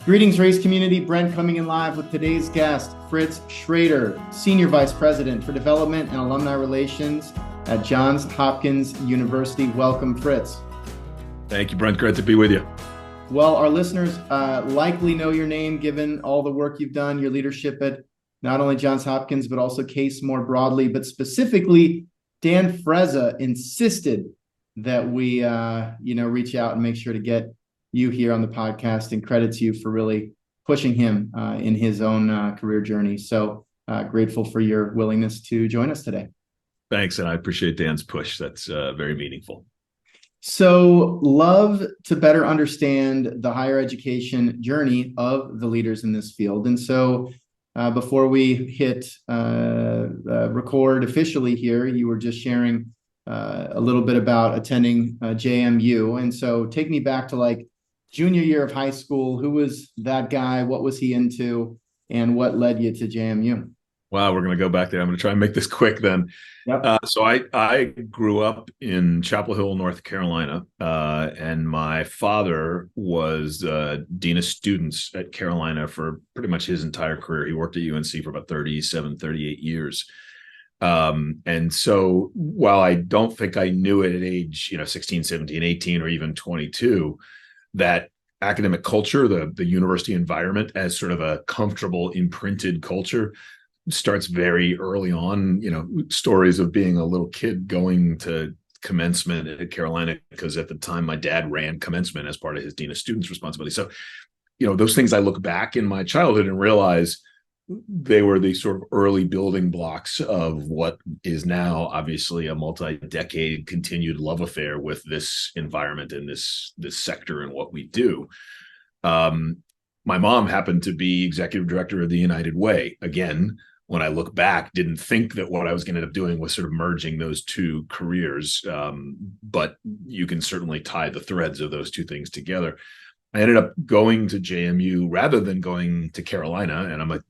Greetings, race community. Brent coming in live with today's guest, Fritz Schroeder, Senior Vice President for Development and Alumni Relations at Johns Hopkins University. Welcome, Fritz. Thank you, Brent. Great to be with you. Well, our listeners likely know your name given all the work you've done, your leadership at not only Johns Hopkins, but also Case more broadly. But specifically, Dan Frezza insisted that we reach out and make sure to get you here on the podcast, and credits you for really pushing him in his own career journey. So grateful for your willingness to join us today. Thanks, and I appreciate Dan's push. That's very meaningful. So love to better understand the higher education journey of the leaders in this field. And so before we hit record officially here, you were just sharing a little bit about attending JMU. And so take me back to like junior year of high school. Who was that guy? What was he into? And what led you to JMU? Wow, we're going to go back there. I'm going to try and make this quick then. Yep. So I grew up in Chapel Hill, North Carolina, and my father was dean of students at Carolina for pretty much his entire career. He worked at UNC for about 37, 38 years. And so while I don't think I knew it at age 16, 17, 18, or even 22, that academic culture, the university environment as sort of a comfortable, imprinted culture starts very early on. Stories of being a little kid going to commencement at Carolina, because at the time my dad ran commencement as part of his dean of students responsibility. So, those things I look back in my childhood and realize they were the sort of early building blocks of what is now obviously a multi-decade continued love affair with this environment and this sector and what we do. My mom happened to be executive director of the United Way. Again, when I look back, didn't think that what I was going to end up doing was sort of merging those two careers. But you can certainly tie the threads of those two things together. I ended up going to JMU rather than going to Carolina. And I'm like,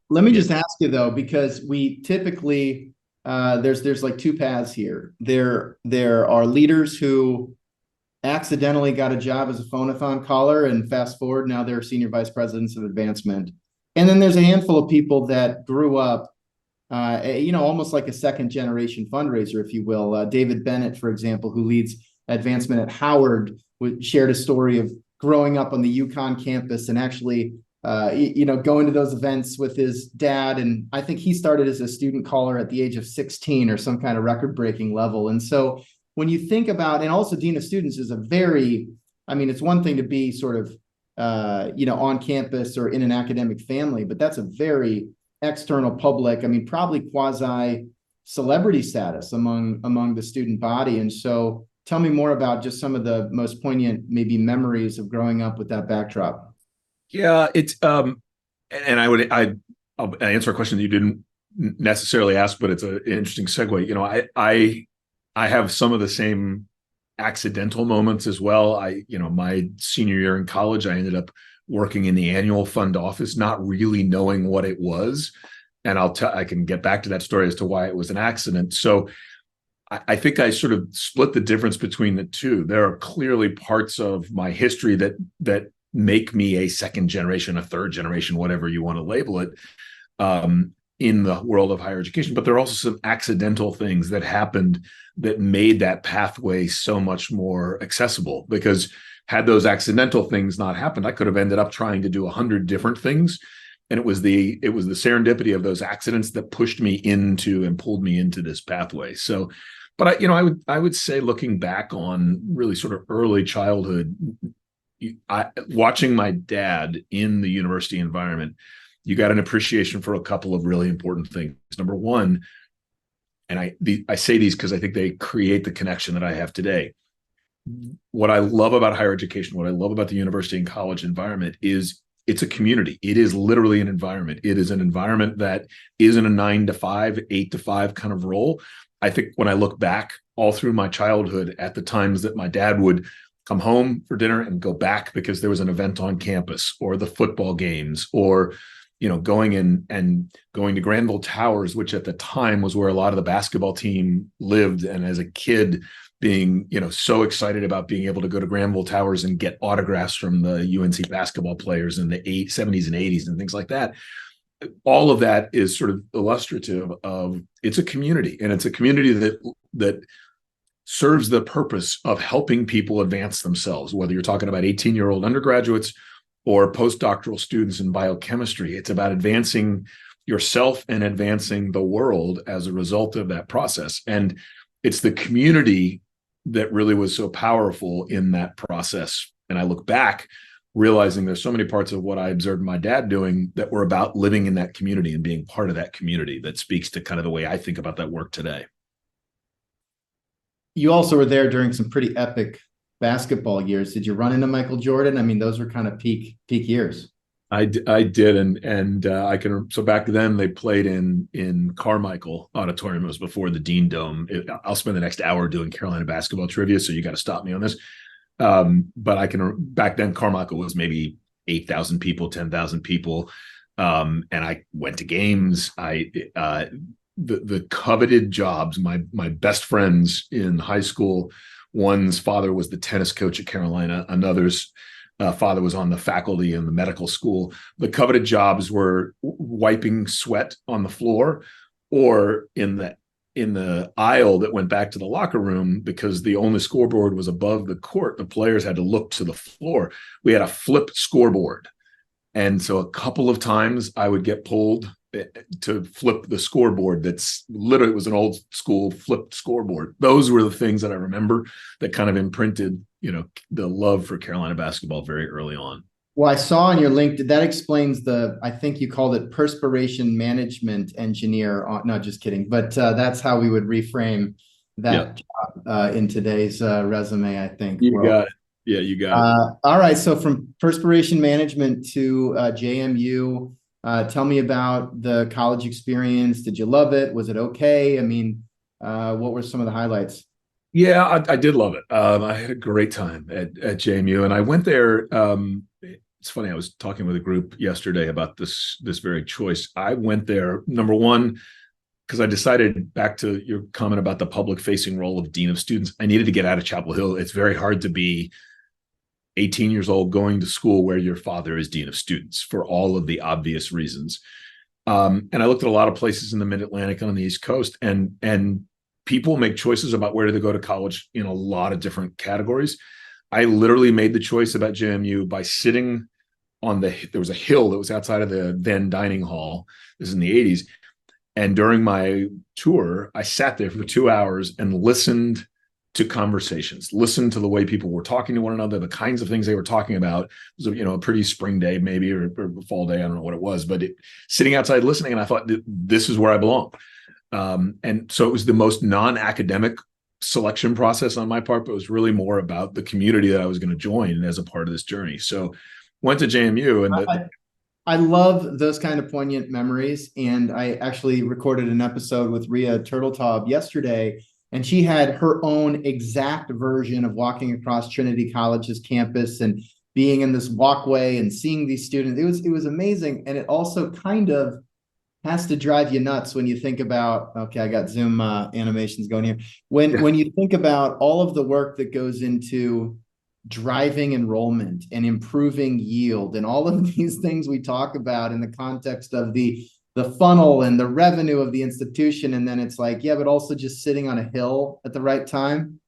let me just ask you though, because we typically, there's like two paths here. There are leaders who accidentally got a job as a phonathon caller, and fast forward, now they're senior vice presidents of advancement. And then there's a handful of people that grew up, almost like a second generation fundraiser, if you will. David Bennett, for example, who leads advancement at Howard, shared a story of growing up on the UConn campus and actually, going to those events with his dad. And I think he started as a student caller at the age of 16 or some kind of record-breaking level. And so when you think about, and also dean of students is it's one thing to be sort of, on campus or in an academic family, but that's a very external public, probably quasi celebrity status among the student body. And so tell me more about just some of the most poignant, maybe memories of growing up with that backdrop. Yeah, it's and I'll answer a question that you didn't necessarily ask, but it's an interesting segue. I have some of the same accidental moments as well. My senior year in college, I ended up working in the annual fund office, not really knowing what it was. And I can get back to that story as to why it was an accident. So I think I sort of split the difference between the two. There are clearly parts of my history that make me a second generation, a third generation, whatever you want to label it, in the world of higher education. But there are also some accidental things that happened that made that pathway so much more accessible. Because had those accidental things not happened, I could have ended up trying to do 100 different things. And it was the serendipity of those accidents that pushed me into and pulled me into this pathway. So, but I would say, looking back on really sort of early childhood, watching my dad in the university environment, you got an appreciation for a couple of really important things. Number one, and I say these because I think they create the connection that I have today. What I love about higher education, what I love about the university and college environment is it's a community. It is literally an environment. It is an environment that isn't a 9 to 5, 8 to 5 kind of role. I think when I look back all through my childhood at the times that my dad would come home for dinner and go back because there was an event on campus, or the football games, or going to Granville Towers, which at the time was where a lot of the basketball team lived. And as a kid, being, so excited about being able to go to Granville Towers and get autographs from the UNC basketball players in the 70s and 80s and things like that. All of that is sort of illustrative of, it's a community, and it's a community that serves the purpose of helping people advance themselves, whether you're talking about 18-year-old undergraduates or postdoctoral students in biochemistry. It's about advancing yourself and advancing the world as a result of that process. And it's the community that really was so powerful in that process. And I look back realizing there's so many parts of what I observed my dad doing that were about living in that community and being part of that community, that speaks to kind of the way I think about that work today. You also were there during some pretty epic basketball years. Did you run into Michael Jordan? I mean, those were kind of peak years. I did, and I can. So back then they played in Carmichael Auditorium. It was before the Dean Dome. I'll spend the next hour doing Carolina basketball trivia, so you got to stop me on this. But I can. Back then, Carmichael was maybe 8,000 people, 10,000 people, and I went to games. The coveted jobs. My best friends in high school. One's father was the tennis coach at Carolina. Another's father was on the faculty in the medical school. The coveted jobs were wiping sweat on the floor, or in the aisle that went back to the locker room, because the only scoreboard was above the court. The players had to look to the floor. We had a flipped scoreboard. And so a couple of times I would get pulled to flip the scoreboard. That's literally, it was an old school flipped scoreboard. Those were the things that I remember that kind of imprinted, the love for Carolina basketball very early on. Well, I saw on your link that explains I think you called it perspiration management engineer. No, just kidding. But that's how we would reframe that job in today's resume, I think. You got it. Yeah, you got it. All right. So from perspiration management to JMU, tell me about the college experience. Did you love it? Was it okay? I mean, what were some of the highlights? Yeah, I did love it. I had a great time at JMU, and I went there. It's funny, I was talking with a group yesterday about this very choice. I went there, number one, because I decided, back to your comment about the public-facing role of dean of students, I needed to get out of Chapel Hill. It's very hard to be 18 years old going to school where your father is dean of students, for all of the obvious reasons. And I looked at a lot of places in the Mid-Atlantic and on the East Coast, and people make choices about where to go to college in a lot of different categories. I literally made the choice about JMU by sitting on there was a hill that was outside of the then dining hall. This is in the 80s. And during my tour, I sat there for 2 hours and listened to conversations, listened to the way people were talking to one another, the kinds of things they were talking about. It was a pretty spring day, maybe, or fall day. I don't know what it was, but sitting outside listening, and I thought, this is where I belong. And so it was the most non-academic selection process on my part, but it was really more about the community that I was going to join as a part of this journey. So went to JMU, and I love those kind of poignant memories. And I actually recorded an episode with Rhea Turtletaub yesterday, and she had her own exact version of walking across Trinity College's campus and being in this walkway and seeing these students. It was amazing. And it also kind of has to drive you nuts when you think about, okay, I got Zoom animations going here. When you think about all of the work that goes into driving enrollment and improving yield and all of these things we talk about in the context of the funnel and the revenue of the institution. And then it's like, yeah, but also just sitting on a hill at the right time.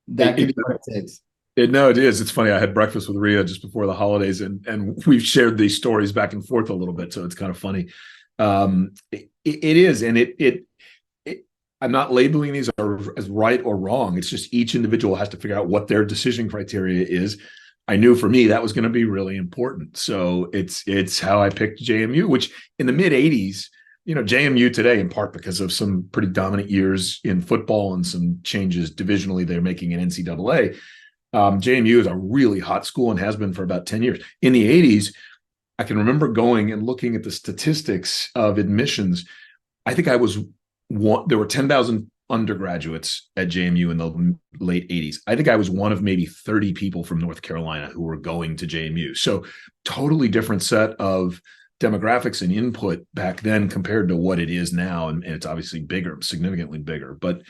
That could be what it takes. No, it is. It's funny. I had breakfast with Rhea just before the holidays, and we've shared these stories back and forth a little bit. So it's kind of funny. It is. And I'm not labeling these as right or wrong. It's just each individual has to figure out what their decision criteria is. I knew for me that was going to be really important. So it's how I picked JMU, which in the mid 80s, JMU today, in part because of some pretty dominant years in football and some changes divisionally they're making in NCAA. JMU is a really hot school and has been for about 10 years. In the 80s, I can remember going and looking at the statistics of admissions. I think I was one. There were 10,000 undergraduates at JMU in the late 80s. I think I was one of maybe 30 people from North Carolina who were going to JMU. So totally different set of demographics and input back then compared to what it is now. And it's obviously bigger, significantly bigger. But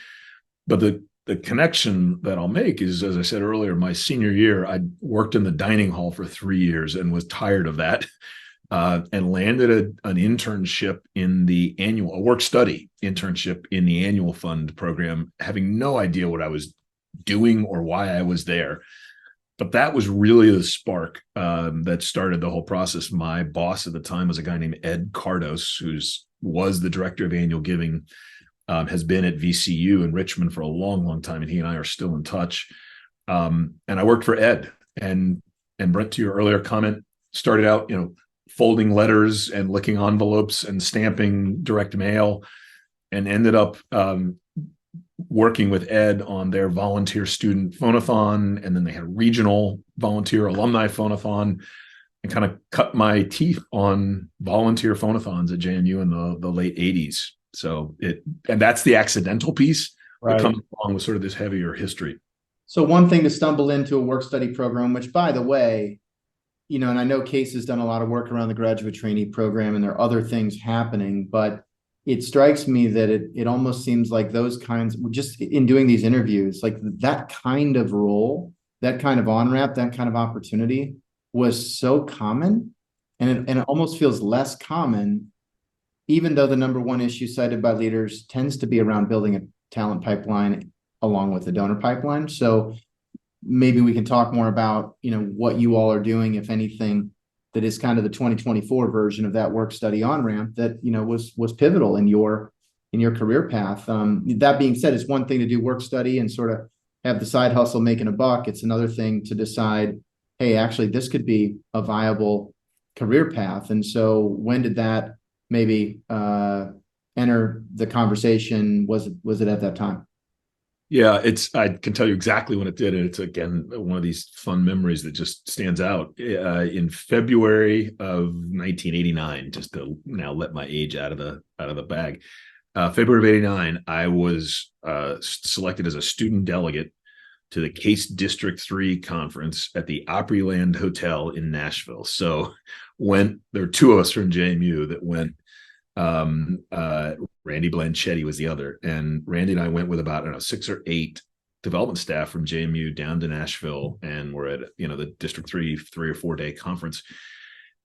the the connection that I'll make is, as I said earlier, my senior year, I worked in the dining hall for 3 years and was tired of that, and landed an internship in the a work study internship in the annual fund program, having no idea what I was doing or why I was there. But that was really the spark that started the whole process. My boss at the time was a guy named Ed Cardos, who was the director of annual giving, has been at VCU in Richmond for a long, long time, and he and I are still in touch. And I worked for Ed. And Brent, to your earlier comment, started out, folding letters and licking envelopes and stamping direct mail, and ended up working with Ed on their volunteer student phonathon, and then they had a regional volunteer alumni phonathon, and kind of cut my teeth on volunteer phonathons at JMU in the late 80s. So and that's the accidental piece that comes along with sort of this heavier history. So one thing to stumble into a work study program, which, by the way, and I know Case has done a lot of work around the graduate trainee program, and there are other things happening, but it strikes me that it almost seems like those kinds, just in doing these interviews, like that kind of role, that kind of on-ramp, that kind of opportunity was so common, and it almost feels less common, even though the number one issue cited by leaders tends to be around building a talent pipeline along with the donor pipeline. So maybe we can talk more about, what you all are doing, if anything, that is kind of the 2024 version of that work study on-ramp that, was pivotal in your career path. That being said, it's one thing to do work study and sort of have the side hustle making a buck. It's another thing to decide, hey, actually, this could be a viable career path. And so when did that maybe enter the conversation? Was it at that time? Yeah, I can tell you exactly when it did. And it's, again, one of these fun memories that just stands out. In February of 1989, just to now let my age out of the bag, February of 89, I was selected as a student delegate to the Case District 3 conference at the Opryland Hotel in Nashville. So there were two of us from JMU that went. Randy Blanchetti was the other, and Randy and I went with about 6 or 8 development staff from JMU down to Nashville, and we're at the District 3 or 4 day conference.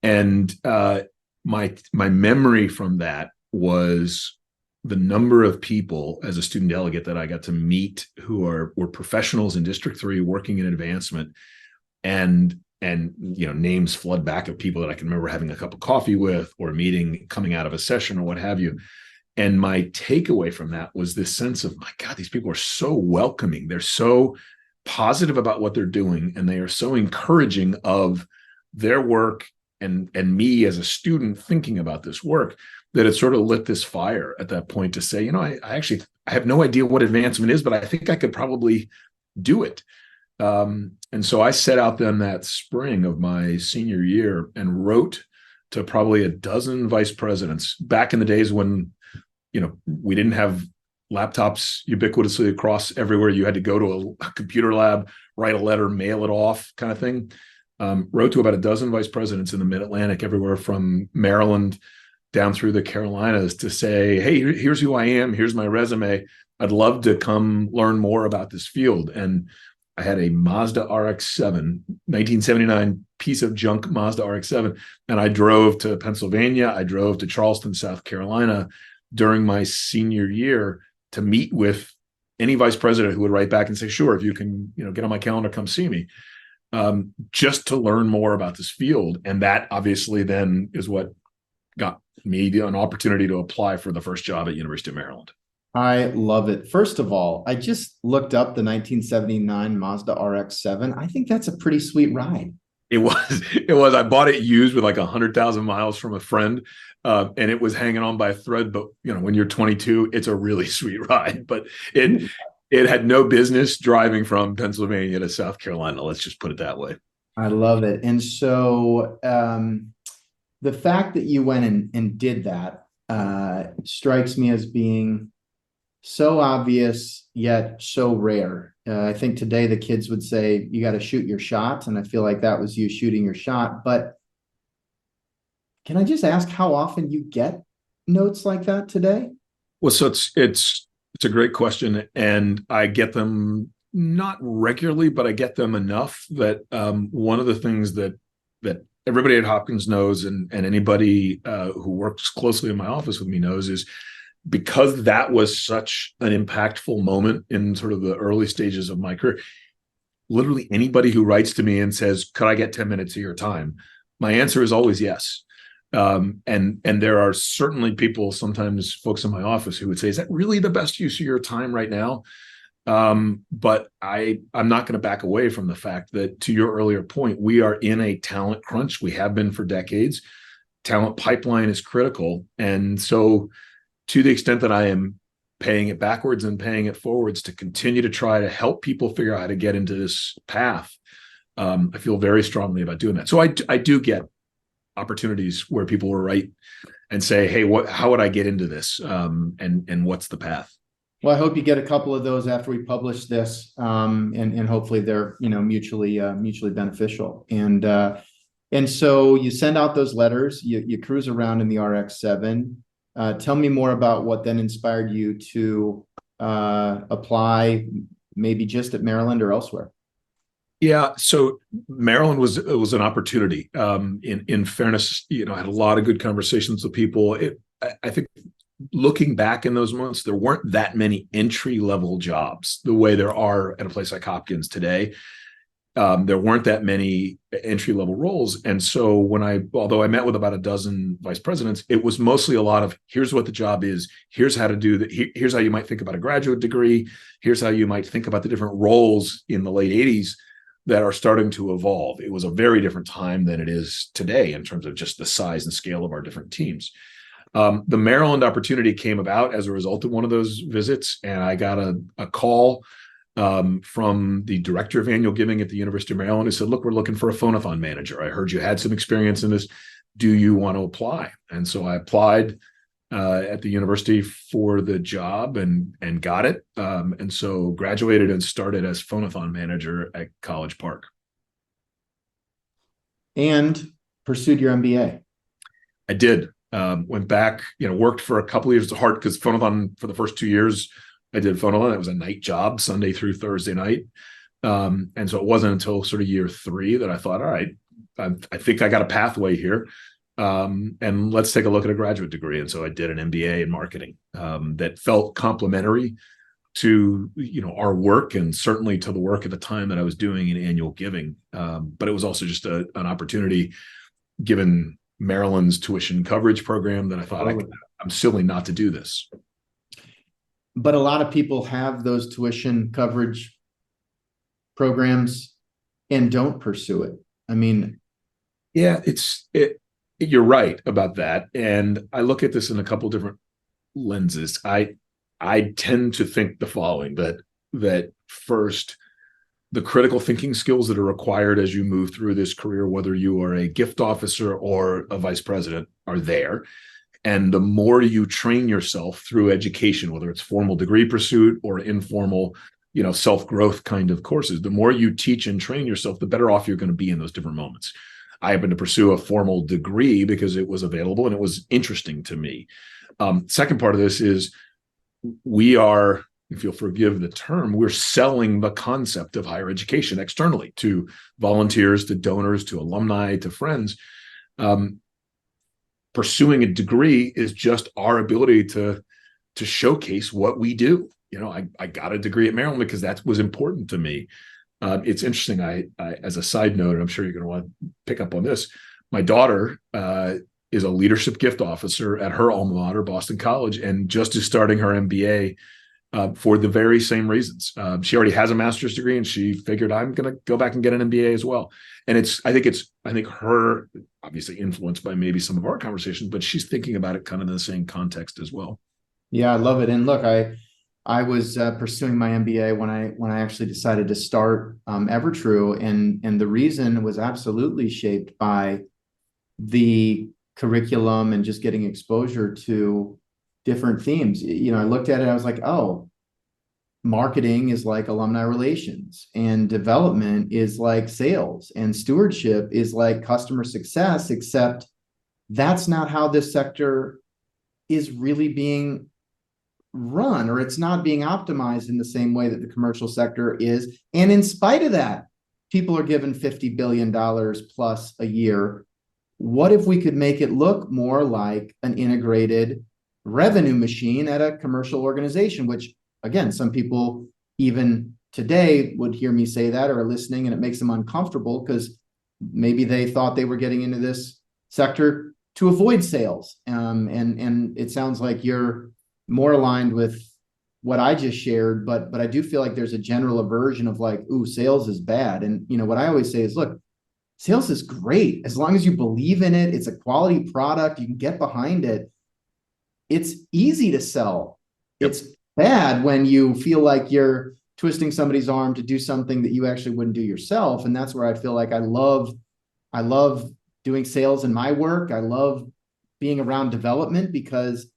And my memory from that was the number of people as a student delegate that I got to meet who were professionals in District 3 working in advancement, and names flood back of people that I can remember having a cup of coffee with, or a meeting coming out of a session, or what have you. And my takeaway from that was this sense of, my God, these people are so welcoming. They're so positive about what they're doing, and they are so encouraging of their work and me as a student thinking about this work, that it sort of lit this fire at that point to say, I have no idea what advancement is, but I think I could probably do it. And so I set out then that spring of my senior year and wrote to probably a dozen vice presidents. Back in the days when, we didn't have laptops ubiquitously across everywhere. You had to go to a computer lab, write a letter, mail it off, kind of thing. Wrote to about a dozen vice presidents in the Mid-Atlantic, everywhere from Maryland down through the Carolinas, to say, hey, here's who I am. Here's my resume. I'd love to come learn more about this field. And I had a Mazda RX-7, 1979 piece of junk Mazda RX-7. And I drove to Pennsylvania. I drove to Charleston, South Carolina during my senior year to meet with any vice president who would write back and say, sure, if you can, get on my calendar, come see me, just to learn more about this field. And that obviously then is what got me an opportunity to apply for the first job at University of Maryland. I love it. First of all, I just looked up the 1979 Mazda RX-7. I think that's a pretty sweet ride. It was. I bought it used with like 100,000 miles from a friend, and it was hanging on by a thread. But when you're 22, it's a really sweet ride. But it had no business driving from Pennsylvania to South Carolina. Let's just put it that way. I love it. And so the fact that you went and did that strikes me as being so obvious, yet so rare. I think today the kids would say you got to shoot your shot. And I feel like that was you shooting your shot. But can I just ask how often you get notes like that today? Well, so it's It's a great question, and I get them not regularly, but I get them enough that one of the things that everybody at Hopkins knows, and anybody who works closely in my office with me knows, is because that was such an impactful moment in sort of the early stages of my career. Literally anybody who writes to me and says, "Could I get 10 minutes of your time?" My answer is always yes. And there are certainly people, sometimes folks in my office, who would say, "Is that really the best use of your time right now?" But I'm not going to back away from the fact that, to your earlier point, we are in a talent crunch. We have been for decades. Talent pipeline is critical. And so, to the extent that I am paying it backwards and paying it forwards to continue to try to help people figure out how to get into this path, I feel very strongly about doing that. So I do get opportunities where people will write and say, "Hey, how would I get into this? And what's the path?" Well, I hope you get a couple of those after we publish this, and hopefully they're mutually beneficial. And so you send out those letters, you cruise around in the RX-7. Tell me more about what then inspired you to apply, maybe just at Maryland or elsewhere. Yeah, so Maryland was an opportunity. In fairness, I had a lot of good conversations with people. I think, looking back in those months, there weren't that many entry-level jobs the way there are at a place like Hopkins today. There weren't that many entry-level roles. And so although I met with about a dozen vice presidents, it was mostly a lot of, here's what the job is, here's how to do that, here's how you might think about a graduate degree, here's how you might think about the different roles in the late 80s that are starting to evolve. It was a very different time than it is today in terms of just the size and scale of our different teams. The Maryland opportunity came about as a result of one of those visits, and I got a call from the director of annual giving at the University of Maryland, who said, "Look, we're looking for a phonathon manager. I heard you had some experience in this. Do you want to apply?" And so I applied at the university for the job and got it. And so graduated and started as phonathon manager at College Park. And pursued your MBA. I did. Went back, worked for a couple of years. It's hard because phonathon, for the first 2 years, I did phonathon. It was a night job, Sunday through Thursday night. And so it wasn't until sort of year 3 that I thought, all right, I think I got a pathway here. And let's take a look at a graduate degree. And so I did an MBA in marketing that felt complementary to our work, and certainly to the work at the time that I was doing in annual giving. But it was also just an opportunity, given Maryland's tuition coverage program, that I thought I'm silly not to do this. But a lot of people have those tuition coverage programs and don't pursue it. I mean, yeah, you're right about that. And I look at this in a couple different lenses. I tend to think the following, that first, the critical thinking skills that are required as you move through this career, whether you are a gift officer or a vice president, are there. And the more you train yourself through education, whether it's formal degree pursuit or informal, self-growth kind of courses, the more you teach and train yourself, the better off you're going to be in those different moments. I happened to pursue a formal degree because it was available and it was interesting to me. Second part of this is, we are, if you'll forgive the term, we're selling the concept of higher education externally to volunteers, to donors, to alumni, to friends. Pursuing a degree is just our ability to showcase what we do. I got a degree at Maryland because that was important to me. It's interesting. I as a side note, and I'm sure you're going to want to pick up on this, my daughter is a leadership gift officer at her alma mater, Boston College, and just is starting her MBA for the very same reasons. She already has a master's degree, and she figured, I'm going to go back and get an MBA as well. And I think her, obviously influenced by maybe some of our conversations, but she's thinking about it kind of in the same context as well. Yeah, I love it. And look, I was pursuing my MBA when I actually decided to start Evertrue, and the reason was absolutely shaped by the curriculum and just getting exposure to different themes. I looked at it, I was like, oh, marketing is like alumni relations, and development is like sales, and stewardship is like customer success, except that's not how this sector is really being run, or it's not being optimized in the same way that the commercial sector is. And in spite of that, people are given $50 billion plus a year. What if we could make it look more like an integrated revenue machine at a commercial organization, which, again, some people even today would hear me say that or are listening, and it makes them uncomfortable because maybe they thought they were getting into this sector to avoid sales. And it sounds like you're more aligned with what I just shared, but I do feel like there's a general aversion of like, ooh, sales is bad. And what I always say is, look, sales is great as long as you believe in it. It's a quality product. You can get behind it. It's easy to sell. Yep. It's bad when you feel like you're twisting somebody's arm to do something that you actually wouldn't do yourself. And that's where I feel like I love doing sales in my work. I love being around development because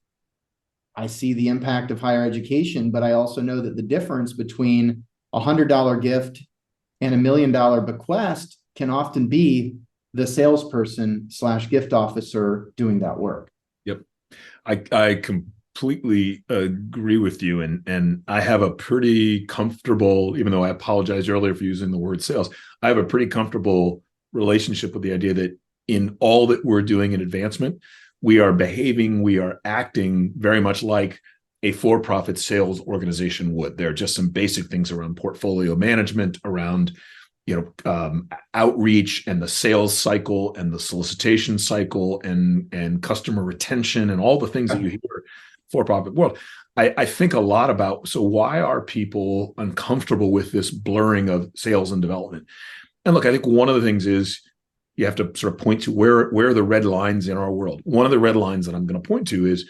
I see the impact of higher education, but I also know that the difference between $100 gift and $1 million bequest can often be the salesperson / gift officer doing that work. Yep. I completely agree with you. And I have a pretty comfortable, even though I apologized earlier for using the word sales, I have a pretty comfortable relationship with the idea that in all that we're doing in advancement, we are behaving, we are acting very much like a for-profit sales organization would. There are just some basic things around portfolio management, around outreach and the sales cycle and the solicitation cycle and customer retention and all the things that you hear for-profit world. I think a lot about, so why are people uncomfortable with this blurring of sales and development? And look, I think one of the things is you have to sort of point to where are the red lines in our world. One of the red lines that I'm going to point to is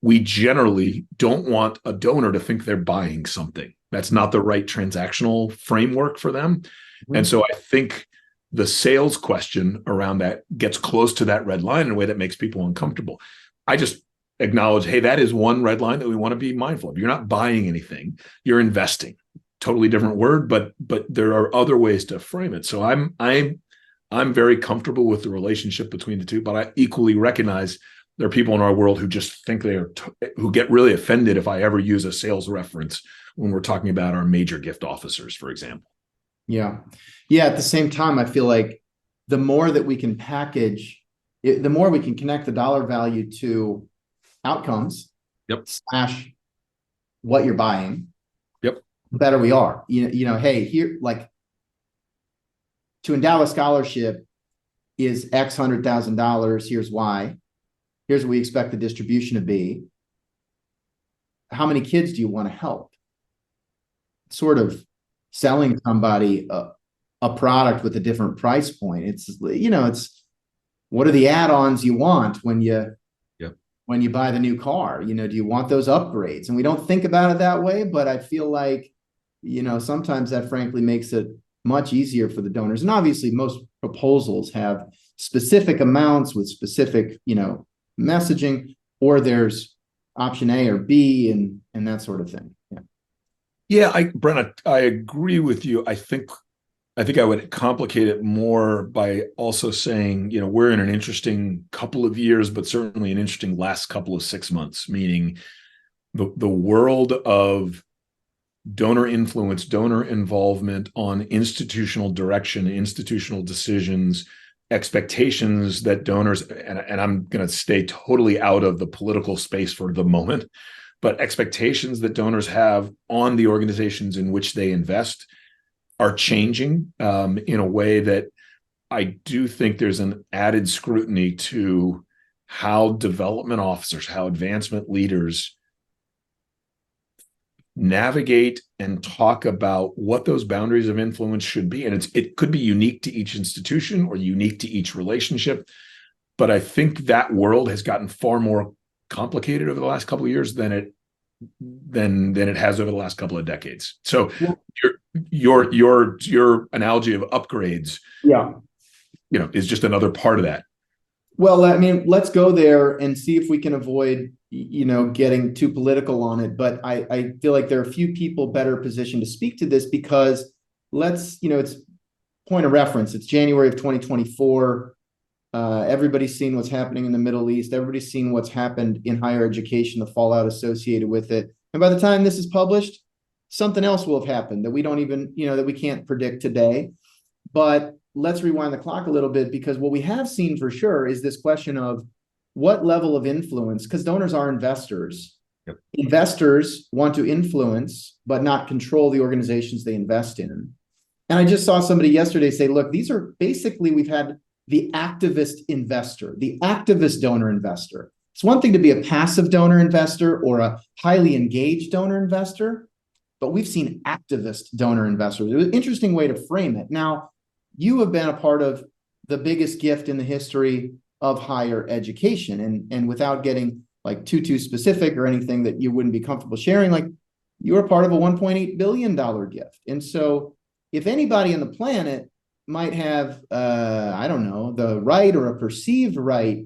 we generally don't want a donor to think they're buying something. That's not the right transactional framework for them. Mm-hmm. And so I think the sales question around that gets close to that red line in a way that makes people uncomfortable. I just acknowledge, hey, that is one red line that we want to be mindful of. You're not buying anything, you're investing. Totally different word, but there are other ways to frame it. So I'm very comfortable with the relationship between the two, but I equally recognize there are people in our world who just think who get really offended if I ever use a sales reference when we're talking about our major gift officers, for example. Yeah. At the same time, I feel like the more that we can package it, the more we can connect the dollar value to outcomes. Yep. / what you're buying. Yep. The better we are. Hey, here, like, to endow a scholarship is X $100,000. Here's why. Here's what we expect the distribution to be. How many kids do you want to help? Sort of selling somebody a product with a different price point. It's what are the add-ons you want when you buy the new car? Do you want those upgrades? And we don't think about it that way, but I feel like, sometimes that frankly makes it much easier for the donors. And obviously most proposals have specific amounts with specific, messaging, or there's option A or B and that sort of thing. Yeah, Brent, I agree with you. I think I would complicate it more by also saying, we're in an interesting couple of years, but certainly an interesting last couple of 6 months, meaning the world of donor influence, donor involvement on institutional direction, institutional decisions, expectations that donors, and I'm going to stay totally out of the political space for the moment, but expectations that donors have on the organizations in which they invest are changing in a way that I do think there's an added scrutiny to how development officers, how advancement leaders navigate and talk about what those boundaries of influence should be. And it could be unique to each institution or unique to each relationship. But I think that world has gotten far more complicated over the last couple of years than it has over the last couple of decades. So your analogy of upgrades, is just another part of that. Well, I mean, let's go there and see if we can avoid, getting too political on it. But I feel like there are a few people better positioned to speak to this because it's point of reference. It's January of 2024. Everybody's seen what's happening in the Middle East. Everybody's seen what's happened in higher education, the fallout associated with it. And by the time this is published, something else will have happened that we don't even, that we can't predict today. But let's rewind the clock a little bit, because what we have seen for sure is this question of what level of influence, because donors are investors. Yep. Investors want to influence, but not control the organizations they invest in. And I just saw somebody yesterday say, look, these are basically, we've had the activist investor, the activist donor investor. It's one thing to be a passive donor investor or a highly engaged donor investor, but we've seen activist donor investors. It was an interesting way to frame it. Now, you have been a part of the biggest gift in the history of higher education. And without getting like too specific or anything that you wouldn't be comfortable sharing, like you were part of a $1.8 billion gift. And so if anybody on the planet might have, I don't know, the right or a perceived right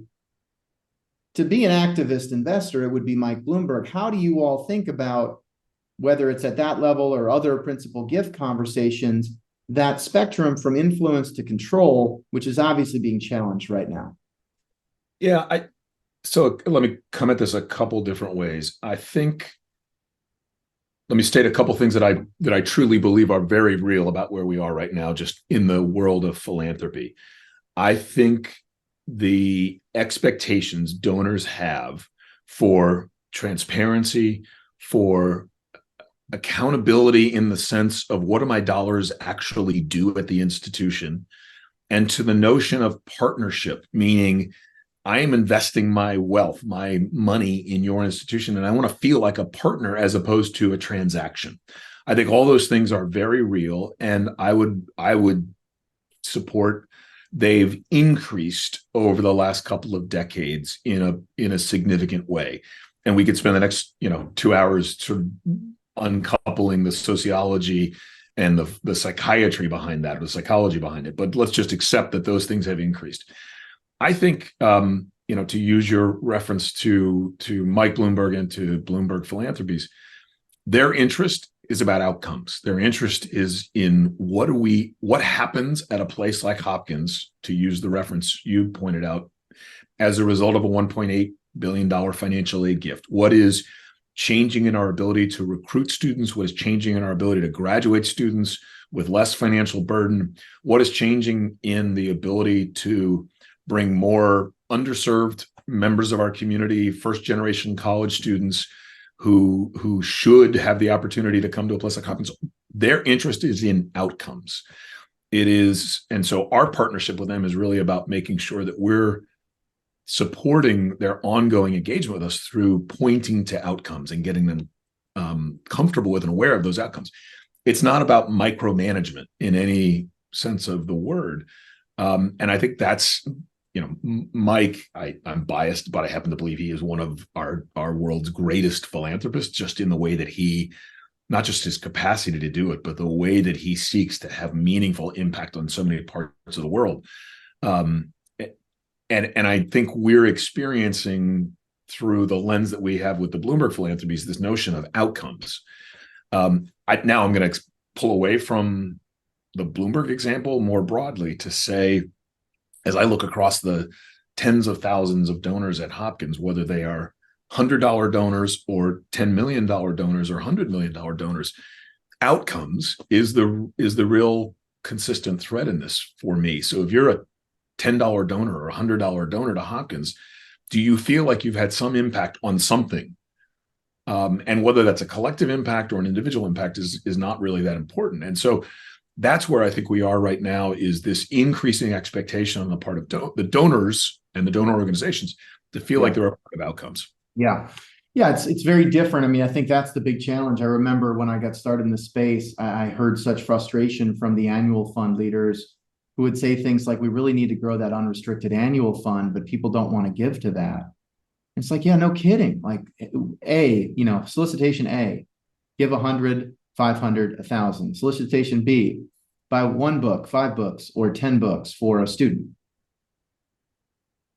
to be an activist investor, it would be Mike Bloomberg. How do you all think about, whether it's at that level or other principal gift conversations, that spectrum from influence to control, which is obviously being challenged right now? Yeah, so let me come at this a couple different ways. I think, let me state a couple things that I truly believe are very real about where we are right now, just in the world of philanthropy. I think the expectations donors have for transparency, for accountability in the sense of what do my dollars actually do at the institution, and to the notion of partnership, meaning I am investing my wealth, my money in your institution, and I want to feel like a partner as opposed to a transaction. I think all those things are very real, and I would support they've increased over the last couple of decades in a significant way. And we could spend the next 2 hours sort of uncoupling the sociology and the psychiatry behind that, or the psychology behind it. But let's just accept that those things have increased. I think, to use your reference to Mike Bloomberg and to Bloomberg Philanthropies, their interest is about outcomes. Their interest is in what happens at a place like Hopkins, to use the reference you pointed out, as a result of a $1.8 billion financial aid gift. What is changing in our ability to recruit students? What is changing in our ability to graduate students with less financial burden? What is changing in the ability to bring more underserved members of our community, first-generation college students who should have the opportunity to come to a place like Hopkins? Their interest is in outcomes. And so our partnership with them is really about making sure that we're supporting their ongoing engagement with us through pointing to outcomes and getting them comfortable with and aware of those outcomes. It's not about micromanagement in any sense of the word. And I think that's, Mike, I'm biased, but I happen to believe he is one of our world's greatest philanthropists, just in the way that he, not just his capacity to do it, but the way that he seeks to have meaningful impact on so many parts of the world. And I think we're experiencing, through the lens that we have with the Bloomberg Philanthropies, this notion of outcomes. Now I'm going to pull away from the Bloomberg example more broadly to say, as I look across the tens of thousands of donors at Hopkins, whether they are $100 donors or $10 million donors or $100 million donors, outcomes is the real consistent thread in this for me. So if you're a $10 donor or $100 donor to Hopkins, do you feel like you've had some impact on something? And whether that's a collective impact or an individual impact is not really that important. And so that's where I think we are right now, is this increasing expectation on the part of the donors and the donor organizations to feel like they're a part of outcomes. Yeah. It's very different. I mean, I think that's the big challenge. I remember when I got started in the space, I heard such frustration from the annual fund leaders who would say things like, we really need to grow that unrestricted annual fund, but people don't want to give to that. It's like, yeah, no kidding. Like solicitation A, give 100, 500, 1,000. Solicitation B, buy one book, 5 books, or 10 books for a student.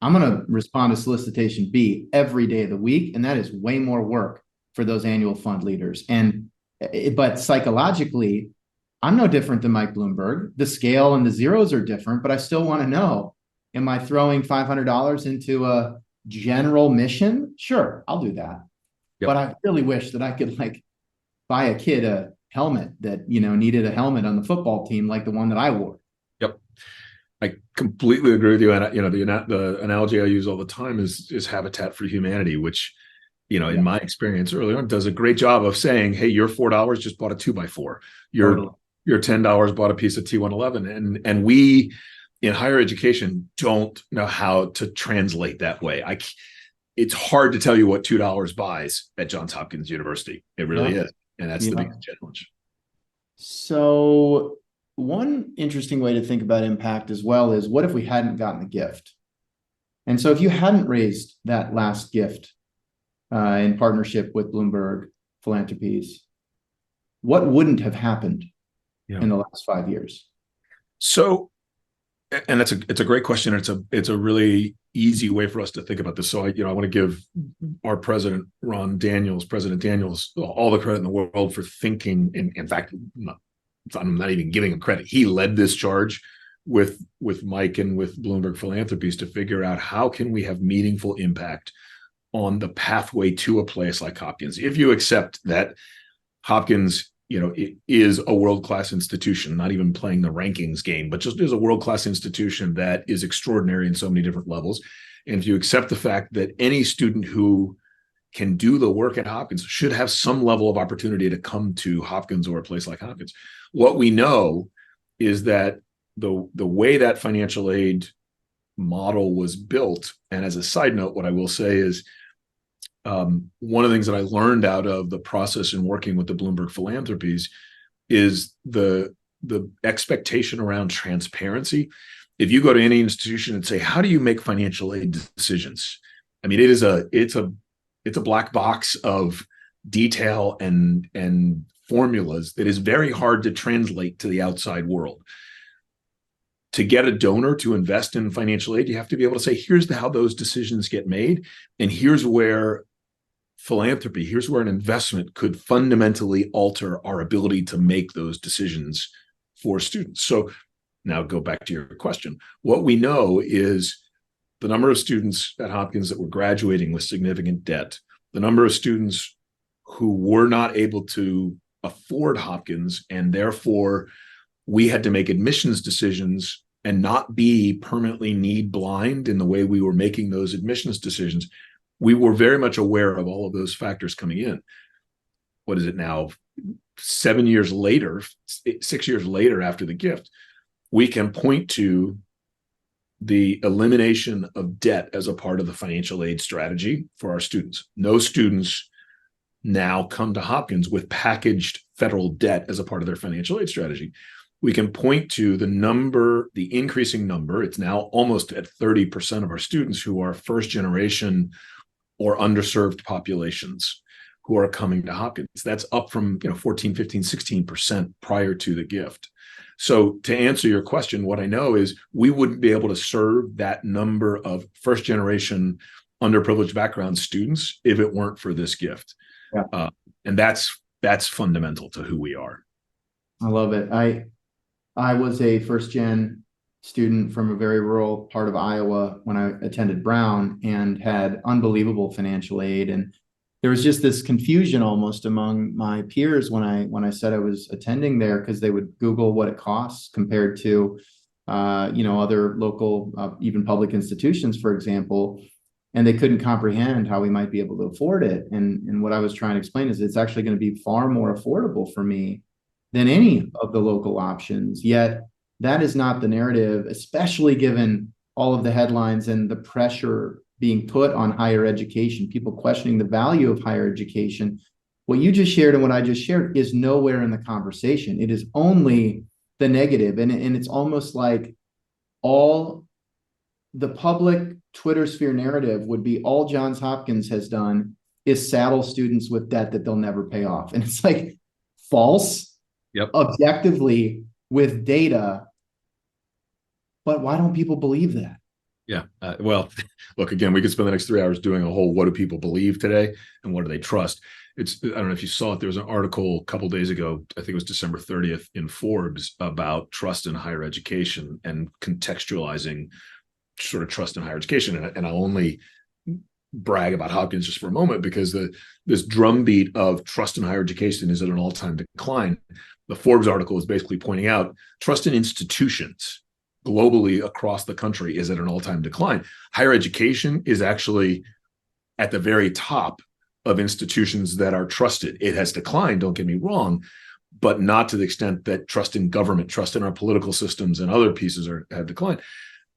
I'm going to respond to solicitation B every day of the week, and that is way more work for those annual fund leaders. But psychologically, I'm no different than Mike Bloomberg. The scale and the zeros are different, but I still want to know, Am I throwing $500 into a general mission? Sure, I'll do that. Yep. But I really wish that I could like buy a kid a helmet that, needed a helmet on the football team like the one that I wore. Yep. I completely agree with you. And the analogy I use all the time is Habitat for Humanity, which, in my experience early on, does a great job of saying, hey, your $4 just bought a 2x4. Your $10 bought a piece of T111. And we in higher education don't know how to translate that way. It's hard to tell you what $2 buys at Johns Hopkins University. It really is. And that's the biggest challenge. So one interesting way to think about impact as well is, what if we hadn't gotten the gift? And so if you hadn't raised that last gift in partnership with Bloomberg Philanthropies, what wouldn't have happened in the last 5 years? So, and it's a great question. It's a really easy way for us to think about this. So I want to give our president, President Daniels, all the credit in the world for thinking. In fact, I'm not even giving him credit. He led this charge with Mike and with Bloomberg Philanthropies to figure out how can we have meaningful impact on the pathway to a place like Hopkins. If you accept that Hopkins, it is a world-class institution, not even playing the rankings game, but just is a world-class institution that is extraordinary in so many different levels. And if you accept the fact that any student who can do the work at Hopkins should have some level of opportunity to come to Hopkins or a place like Hopkins, what we know is that the way that financial aid model was built, and as a side note, what I will say is, one of the things that I learned out of the process in working with the Bloomberg Philanthropies is the expectation around transparency. If you go to any institution and say, how do you make financial aid decisions? I mean, it's a black box of detail and formulas that is very hard to translate to the outside world. To get a donor to invest in financial aid, you have to be able to say, here's how those decisions get made, and here's where here's where an investment could fundamentally alter our ability to make those decisions for students. So now go back to your question. What we know is the number of students at Hopkins that were graduating with significant debt, the number of students who were not able to afford Hopkins, and therefore we had to make admissions decisions and not be permanently need blind in the way we were making those admissions decisions. We were very much aware of all of those factors coming in. What is it now? 7 years later, 6 years later after the gift, we can point to the elimination of debt as a part of the financial aid strategy for our students. No students now come to Hopkins with packaged federal debt as a part of their financial aid strategy. We can point to the increasing number. It's now almost at 30% of our students who are first generation or underserved populations who are coming to Hopkins. That's up from 14, 15, 16% prior to the gift. So to answer your question, what I know is we wouldn't be able to serve that number of first generation underprivileged background students if it weren't for this gift. Yeah. And that's fundamental to who we are. I love it. I was a first gen student from a very rural part of Iowa when I attended Brown, and had unbelievable financial aid. And there was just this confusion almost among my peers when I said I was attending there, because they would Google what it costs compared to other local, even public institutions, for example, and they couldn't comprehend how we might be able to afford it. And what I was trying to explain is it's actually going to be far more affordable for me than any of the local options. Yet that is not the narrative, especially given all of the headlines and the pressure being put on higher education, people questioning the value of higher education. What you just shared and what I just shared is nowhere in the conversation. It is only the negative. And it's almost like all the public Twitter sphere narrative would be all Johns Hopkins has done is saddle students with debt that they'll never pay off. And it's like false, objectively with data. But why don't people believe that? Yeah. Well, look, again, we could spend the next 3 hours doing a whole what do people believe today and what do they trust? I don't know if you saw it. There was an article a couple of days ago, I think it was December 30th in Forbes, about trust in higher education and contextualizing sort of trust in higher education. And I'll only brag about Hopkins just for a moment, because this drumbeat of trust in higher education is at an all-time decline. The Forbes article is basically pointing out trust in institutions globally across the country is at an all-time decline. Higher education is actually at the very top of institutions that are trusted. It has declined, don't get me wrong, but not to the extent that trust in government, trust in our political systems and other pieces have declined.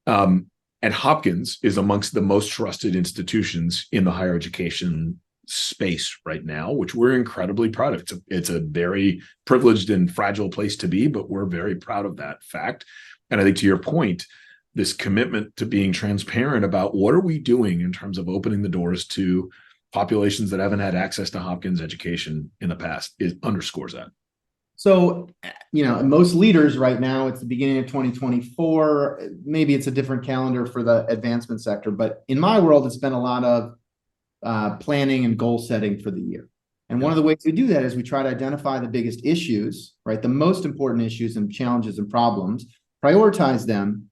And Hopkins is amongst the most trusted institutions in the higher education space right now, which we're incredibly proud of. It's a very privileged and fragile place to be, but we're very proud of that fact. And I think, to your point, this commitment to being transparent about what are we doing in terms of opening the doors to populations that haven't had access to Hopkins education in the past, it underscores that. So, most leaders right now, it's the beginning of 2024. Maybe it's a different calendar for the advancement sector, but in my world, it's been a lot of planning and goal setting for the year. And one of the ways we do that is we try to identify the biggest issues, right? The most important issues and challenges and problems, prioritize them,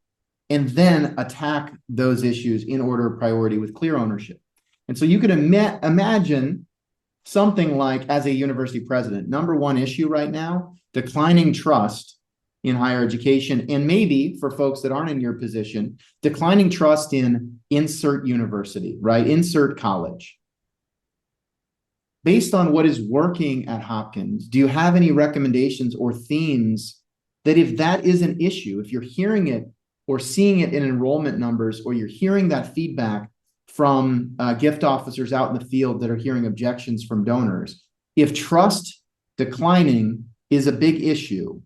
and then attack those issues in order of priority with clear ownership. And so you could imagine something like, as a university president, number one issue right now, declining trust in higher education. And maybe for folks that aren't in your position, declining trust in insert university, right? Insert college. Based on what is working at Hopkins, do you have any recommendations or themes that, if that is an issue, if you're hearing it or seeing it in enrollment numbers, or you're hearing that feedback from gift officers out in the field that are hearing objections from donors, if trust declining is a big issue,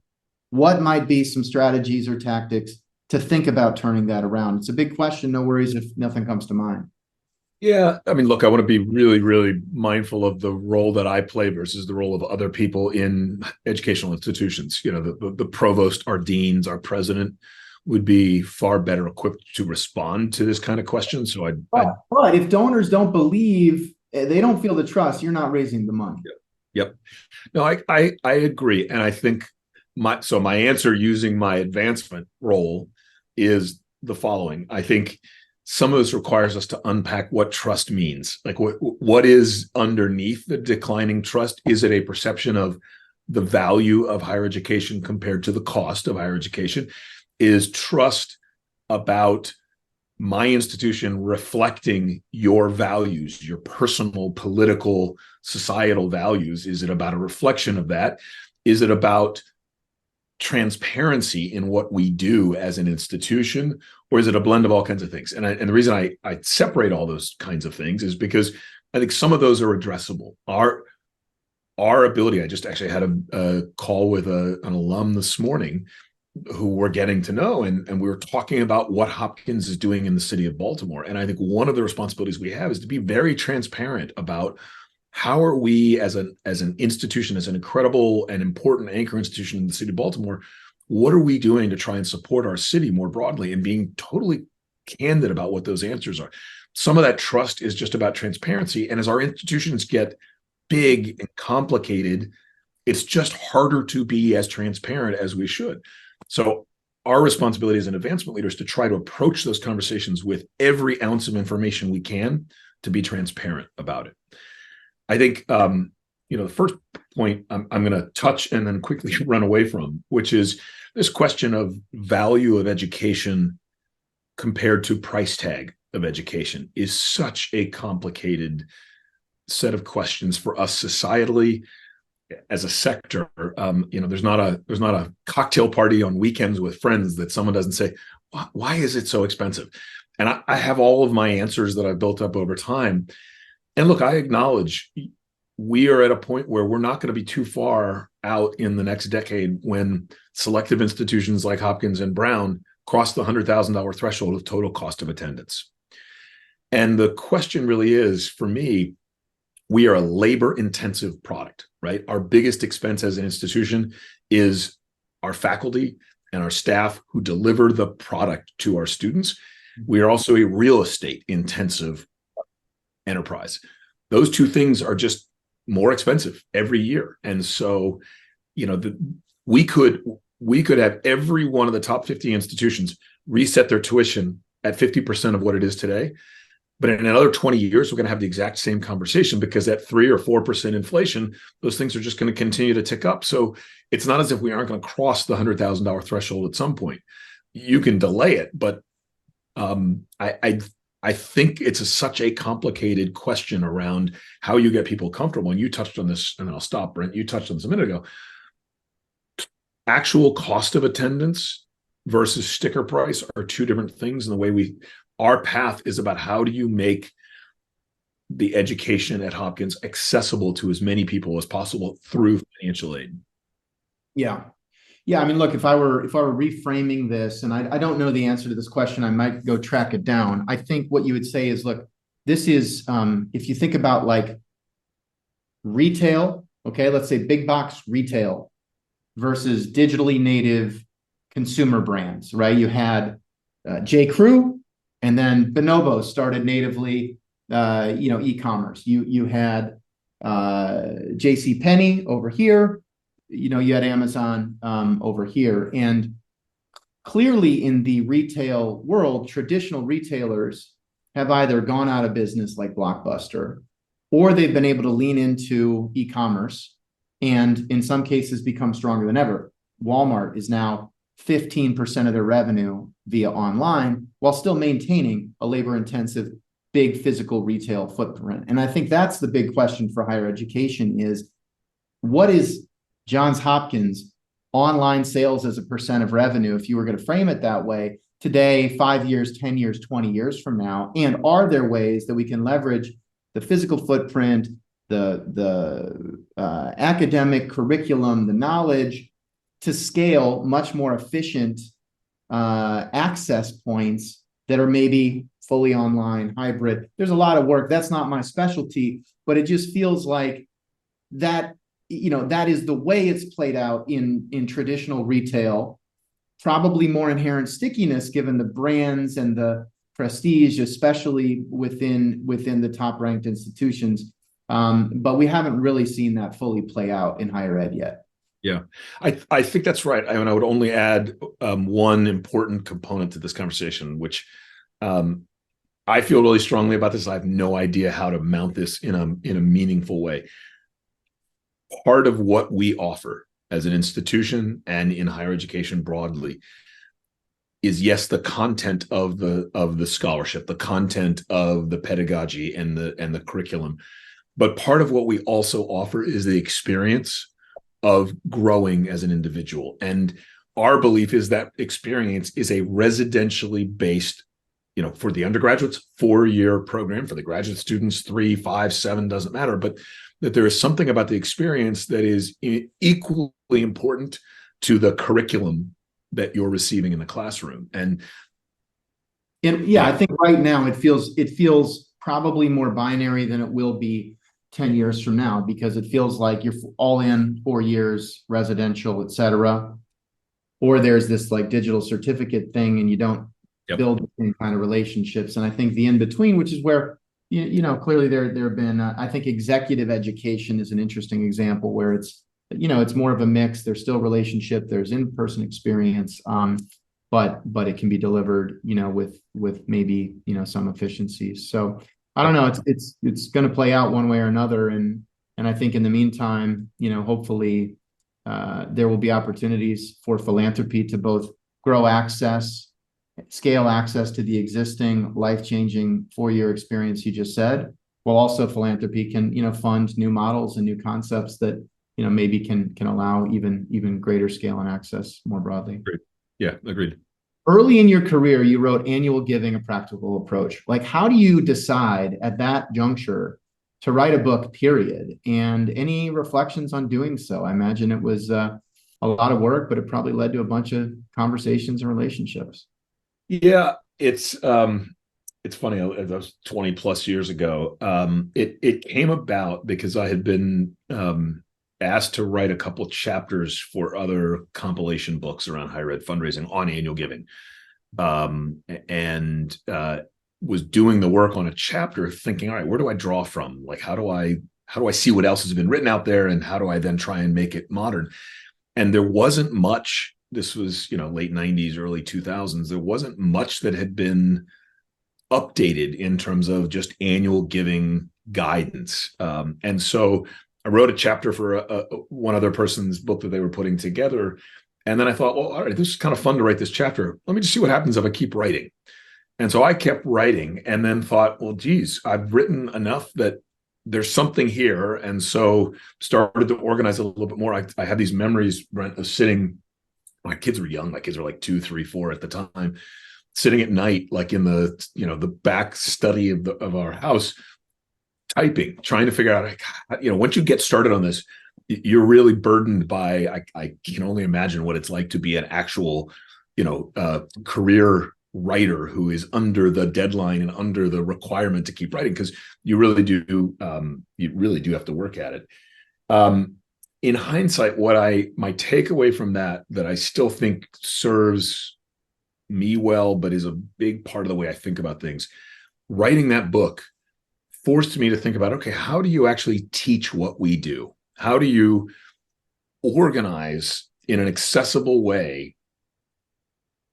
what might be some strategies or tactics to think about turning that around? It's a big question. No worries if nothing comes to mind. Yeah, I mean, look, I want to be really, really mindful of the role that I play versus the role of other people in educational institutions. The provost, our deans, our president would be far better equipped to respond to this kind of question. So but if donors don't believe, they don't feel the trust, you're not raising the money. Yep. No, I agree. And I think my answer using my advancement role is the following. I think some of this requires us to unpack what trust means. Like what is underneath the declining trust? Is it a perception of the value of higher education compared to the cost of higher education? Is trust about my institution reflecting your values, your personal, political, societal values? Is it about a reflection of that? Is it about transparency in what we do as an institution? Or is it a blend of all kinds of things? And the reason I separate all those kinds of things is because I think some of those are addressable. Our ability, I just actually had a call with an alum this morning who we're getting to know, and we were talking about what Hopkins is doing in the city of Baltimore. And I think one of the responsibilities we have is to be very transparent about how are we as an institution, as an incredible and important anchor institution in the city of Baltimore, what are we doing to try and support our city more broadly, and being totally candid about what those answers are. Some of that trust is just about transparency. And as our institutions get big and complicated, it's just harder to be as transparent as we should. So our responsibility as an advancement leader is to try to approach those conversations with every ounce of information we can to be transparent about it. I think, the first point I'm going to touch and then quickly run away from, which is this question of value of education compared to price tag of education, is such a complicated set of questions for us societally. As a sector, there's not a cocktail party on weekends with friends that someone doesn't say, why is it so expensive? And I have all of my answers that I've built up over time. And look, I acknowledge we are at a point where we're not going to be too far out in the next decade when selective institutions like Hopkins and Brown cross the $100,000 threshold of total cost of attendance. And the question really is, for me, we are a labor-intensive product, right? Our biggest expense as an institution is our faculty and our staff who deliver the product to our students. We are also a real estate-intensive enterprise. Those two things are just more expensive every year. And so, we could have every one of the top 50 institutions reset their tuition at 50% of what it is today. But in another 20 years, we're going to have the exact same conversation, because at 3 or 4% inflation, those things are just going to continue to tick up. So it's not as if we aren't going to cross the $100,000 threshold at some point. You can delay it, but I think it's such a complicated question around how you get people comfortable. And you touched on this, and then I'll stop, Brent. You touched on this a minute ago. Actual cost of attendance versus sticker price are two different things. And the way our path is about how do you make the education at Hopkins accessible to as many people as possible through financial aid. Yeah. Yeah. I mean, look, if I were reframing this, and I don't know the answer to this question, I might go track it down. I think what you would say is, look, this is, if you think about like retail, okay, let's say big box retail versus digitally native consumer brands, right? You had J. Crew, and then Bonobo started natively, e-commerce. You had J.C. Penney over here. You had Amazon over here. And clearly in the retail world, traditional retailers have either gone out of business like Blockbuster, or they've been able to lean into e-commerce and in some cases become stronger than ever. Walmart is now 15% of their revenue via online, while still maintaining a labor-intensive, big physical retail footprint. And I think that's the big question for higher education is, what is Johns Hopkins online sales as a percent of revenue, if you were going to frame it that way, today, 5 years, 10 years, 20 years from now? And are there ways that we can leverage the physical footprint, the academic curriculum, the knowledge, to scale much more efficient access points that are maybe fully online, hybrid? There's a lot of work. That's not my specialty, but it just feels like that, that is the way it's played out in traditional retail. Probably more inherent stickiness given the brands and the prestige, especially within the top ranked institutions. But we haven't really seen that fully play out in higher ed yet. Yeah, I think that's right. I would only add one important component to this conversation, which I feel really strongly about this. I have no idea how to mount this in a meaningful way. Part of what we offer as an institution and in higher education broadly is, yes, the content of the scholarship, the content of the pedagogy and the curriculum. But part of what we also offer is the experience of growing as an individual. And our belief is that experience is a residentially based, for the undergraduates, 4-year program. For the graduate students, 3, 5, 7, doesn't matter. But that there is something about the experience that is equally important to the curriculum that you're receiving in the classroom. And yeah, I think right now it feels probably more binary than it will be 10 years from now, because it feels like you're all in 4 years, residential, et cetera. Or there's this like digital certificate thing and you don't build the same kind of relationships. And I think the in-between, which is where, clearly there have been, I think executive education is an interesting example where it's more of a mix. There's still relationship, there's in-person experience, but it can be delivered, with maybe, some efficiencies. So I don't know. It's going to play out one way or another, and I think in the meantime, hopefully, there will be opportunities for philanthropy to both grow access, scale access to the existing life-changing 4-year experience you just said, while also philanthropy can fund new models and new concepts that maybe can allow even greater scale and access more broadly. Agreed. Yeah, agreed. Early in your career, you wrote Annual Giving, a Practical Approach. Like, how do you decide at that juncture to write a book, period? And any reflections on doing so? I imagine it was a lot of work, but it probably led to a bunch of conversations and relationships. Yeah, it's funny. That was 20 plus years ago. It came about because I had been asked to write a couple chapters for other compilation books around higher ed fundraising on annual giving, and was doing the work on a chapter, thinking, all right, where do I draw from? Like, how do I see what else has been written out there, and how do I then try and make it modern? And there wasn't much this was, late 90s, early 2000s, there wasn't much that had been updated in terms of just annual giving guidance. And so I wrote a chapter for one other person's book that they were putting together. And then I thought, well, all right, this is kind of fun to write this chapter. Let me just see what happens if I keep writing. And so I kept writing and then thought, well, geez, I've written enough that there's something here. And so started to organize a little bit more. I had these memories, Brent, of sitting, my kids were young. My kids were like 2, 3, 4 at the time, sitting at night, like in the back study of our house, typing, trying to figure out, once you get started on this, you're really burdened by, I can only imagine what it's like to be an actual, career writer who is under the deadline and under the requirement to keep writing, because you really do have to work at it. In hindsight, my takeaway from that I still think serves me well, but is a big part of the way I think about things. Writing that book forced me to think about, okay, how do you actually teach what we do? How do you organize in an accessible way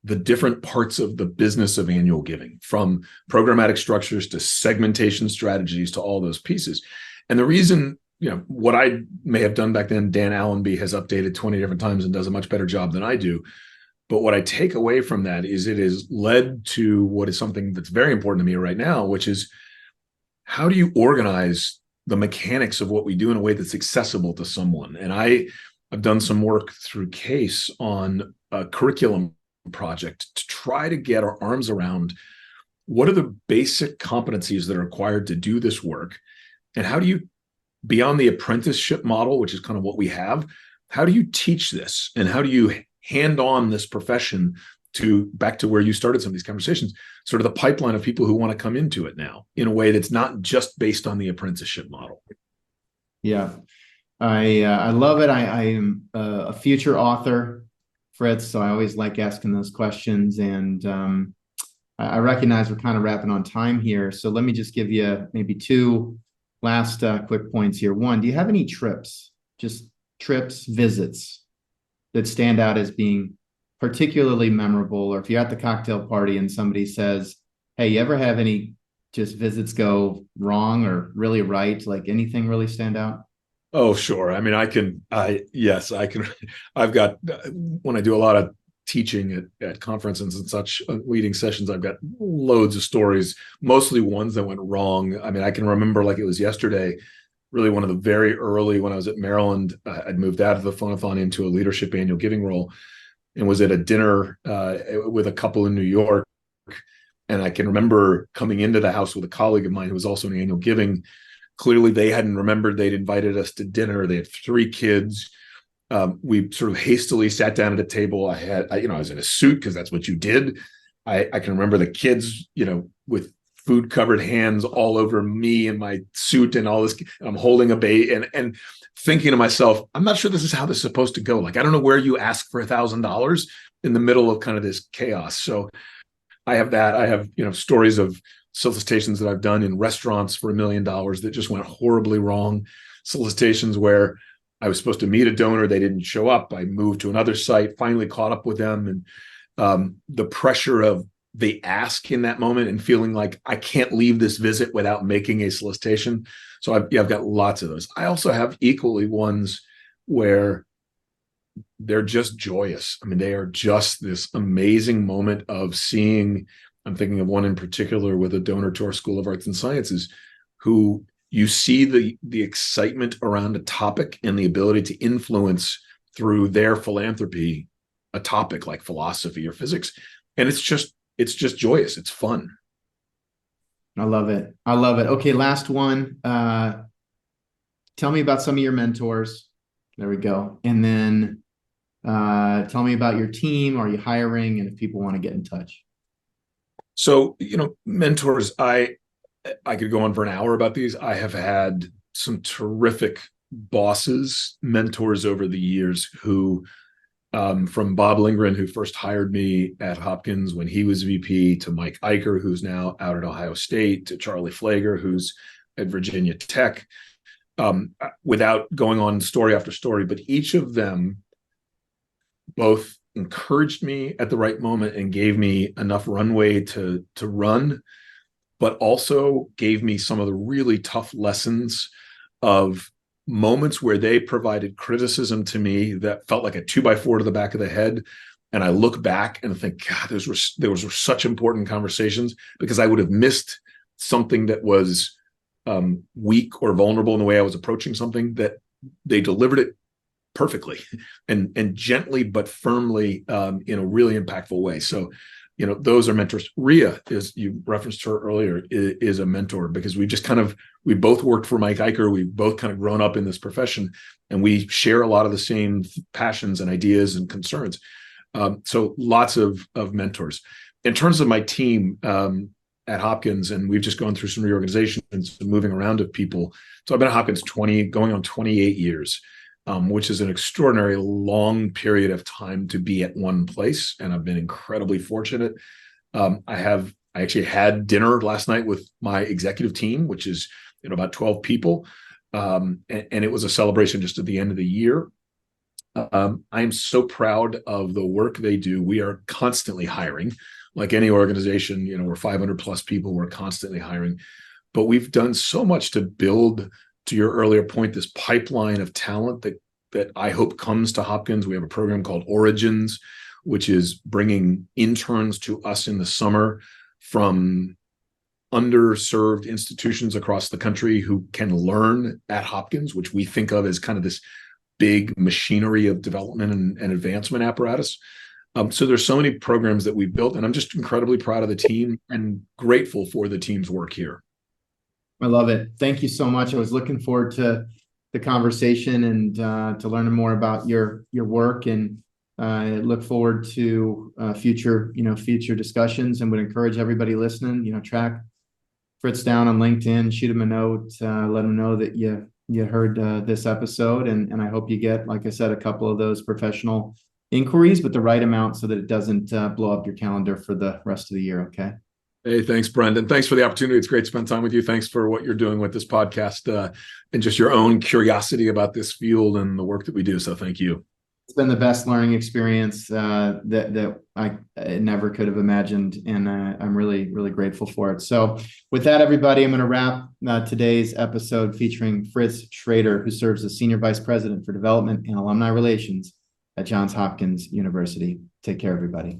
the different parts of the business of annual giving, from programmatic structures to segmentation strategies to all those pieces? And the reason, what I may have done back then, Dan Allenby has updated 20 different times and does a much better job than I do. But what I take away from that is it has led to what is something that's very important to me right now, which is, how do you organize the mechanics of what we do in a way that's accessible to someone? And I've done some work through CASE on a curriculum project to try to get our arms around what are the basic competencies that are required to do this work, and how do you, beyond the apprenticeship model, which is kind of what we have, how do you teach this, and how do you hand on this profession to, back to where you started some of these conversations, sort of the pipeline of people who want to come into it now in a way that's not just based on the apprenticeship model. Yeah, I love it. I am a future author, Fritz, so I always like asking those questions. And I recognize we're kind of wrapping on time here. So let me just give you maybe 2 last quick points here. One, do you have any trips, visits that stand out as being particularly memorable? Or if you're at the cocktail party and somebody says, hey, you ever have any just visits go wrong or really right? Like anything really stand out? Oh, sure. I mean, yes, I can. I've got, when I do a lot of teaching at conferences and such, leading sessions, I've got loads of stories, mostly ones that went wrong. I mean, I can remember like it was yesterday, really one of the very early, when I was at Maryland, I'd moved out of the phonathon into a leadership annual giving role, and was at a dinner with a couple in New York. And I can remember coming into the house with a colleague of mine who was also in annual giving. Clearly, they hadn't remembered they'd invited us to dinner. They had 3 kids. We sort of hastily sat down at a table. I was in a suit because that's what you did. I can remember the kids, with food covered hands all over me and my suit and all this. And I'm holding a baby and thinking to myself, I'm not sure this is how this is supposed to go. Like, I don't know where you ask for $1,000 in the middle of kind of this chaos. So I have that. I have, stories of solicitations that I've done in restaurants for $1 million that just went horribly wrong. Solicitations where I was supposed to meet a donor, they didn't show up. I moved to another site, finally caught up with them, and the pressure of the ask in that moment and feeling like I can't leave this visit without making a solicitation. So I've got lots of those. I also have equally ones where they're just joyous. I mean, they are just this amazing moment of seeing. I'm thinking of one in particular with a donor to our School of Arts and Sciences, who you see the excitement around a topic and the ability to influence through their philanthropy a topic like philosophy or physics. And it's just joyous. It's fun. I love it. Okay, last one. Tell me about some of your mentors. There we go. And then tell me about your team. Are you hiring? And if people want to get in touch. So, mentors, I could go on for an hour about these. I have had some terrific bosses, mentors over the years who, from Bob Lindgren, who first hired me at Hopkins when he was VP, to Mike Eicher, who's now out at Ohio State, to Charlie Flager, who's at Virginia Tech, without going on story after story, but each of them, both encouraged me at the right moment and gave me enough runway to run, but also gave me some of the really tough lessons of moments where they provided criticism to me that felt like a 2x4 to the back of the head. And I look back and think, God, those were such important conversations, because I would have missed something that was weak or vulnerable in the way I was approaching something, that they delivered it perfectly and gently but firmly in a really impactful way. So, those are mentors. Ria, is, you referenced her earlier, is a mentor, because we both worked for Mike Eicher. We've both kind of grown up in this profession, and we share a lot of the same passions and ideas and concerns. So lots of mentors. In terms of my team at Hopkins, and we've just gone through some reorganizations and moving around of people. So I've been at Hopkins going on 28 years, which is an extraordinary long period of time to be at one place. And I've been incredibly fortunate. I actually had dinner last night with my executive team, which is about 12 people. And it was a celebration just at the end of the year. I am so proud of the work they do. We are constantly hiring. Like any organization, we're 500 plus people. We're constantly hiring. But we've done so much to build, to your earlier point, this pipeline of talent that I hope comes to Hopkins. We have a program called Origins, which is bringing interns to us in the summer from underserved institutions across the country who can learn at Hopkins, which we think of as kind of this big machinery of development and advancement apparatus. So there's so many programs that we've built, and I'm just incredibly proud of the team and grateful for the team's work here. I love it. Thank you so much. I was looking forward to the conversation and to learning more about your work, and I look forward to future discussions, and would encourage everybody listening, track Fritz down on LinkedIn, shoot him a note, let him know that you heard this episode, and I hope you get, like I said, a couple of those professional inquiries, but the right amount, so that it doesn't blow up your calendar for the rest of the year. Okay. Hey, thanks, Brent. And thanks for the opportunity. It's great to spend time with you. Thanks for what you're doing with this podcast and just your own curiosity about this field and the work that we do. So thank you. It's been the best learning experience that I never could have imagined. And I'm really, really grateful for it. So with that, everybody, I'm going to wrap today's episode featuring Fritz Schroeder, who serves as Senior Vice President for Development and Alumni Relations at Johns Hopkins University. Take care, everybody.